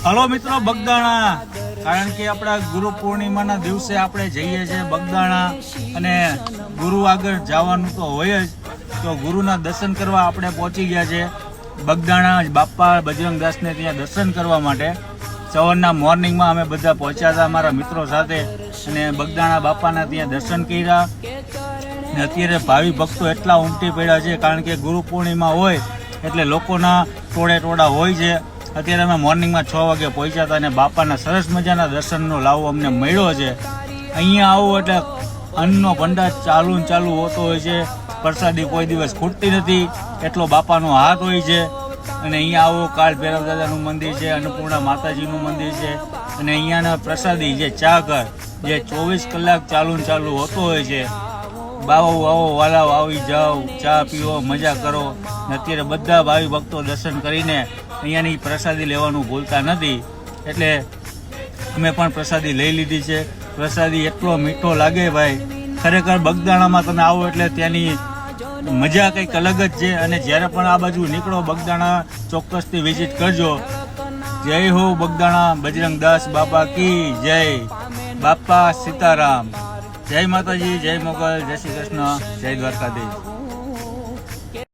Hello મિત્રો, બગદાણા, કારણ કે આપણા ગુરુ પૂર્ણિમાના દિવસે આપણે જઈએ છીએ બગદાણા, અને ગુરુ આગળ જવાનું તો હોય જ, તો ગુરુના દર્શન કરવા આપણે પહોંચી ગયા છે બગદાણા. બાપા બજરંગદાસને ત્યાં દર્શન કરવા માટે સવારના મોર્નિંગમાં અમે બધા પહોંચ્યા હતા અમારા મિત્રો સાથે, અને બગદાણા બાપાના ત્યાં દર્શન કર્યા. ને અત્યારે ભાવિ ભક્તો એટલા ઉમટી પડ્યા છે, કારણ કે ગુરુ પૂર્ણિમા હોય એટલે લોકોના ટોળા હોય છે. અત્યારે અમે મોર્નિંગમાં 6 વાગે પહોંચ્યા હતા, અને બાપાના સરસ મજાના દર્શનનો લાવો અમને મળ્યો છે. અહીંયા આવો એટલે અન્નનો ભંડાર ચાલુ હોતો હોય છે, પ્રસાદી કોઈ દિવસ ખૂટતી નથી, એટલો બાપાનો હાથ હોય છે. અને અહીંયા આવો, કાળ ભૈરવ દાદાનું મંદિર છે, અન્નપૂર્ણા માતાજીનું મંદિર છે, અને અહીંયાના પ્રસાદી જે ચા ઘર જે 24 કલાક ચાલુ હોતો હોય છે. આવો વાલાઓ, આવી જાઓ, ચા પીવો, મજા કરો. અત્યારે બધા ભાવિ ભક્તો દર્શન કરીને અહીંયાની પ્રસાદી લેવાનું ભૂલતા નથી, એટલે અમે પણ પ્રસાદી લઈ લીધી છે. પ્રસાદી એટલો મીઠો લાગે ભાઈ, ખરેખર બગદાણામાં તમે આવો એટલે ત્યાંની મજા કંઈક અલગ જ છે. અને જ્યારે પણ આ બાજુ નીકળો બગદાણા ચોક્કસથી વિઝિટ કરજો. જય હો બગદાણા, બજરંગદાસ બાપા કી જય. બાપા સીતારામ. જય માતાજી, જય મોગલ, જય શ્રી કૃષ્ણ, જય દ્વારકાધીશ.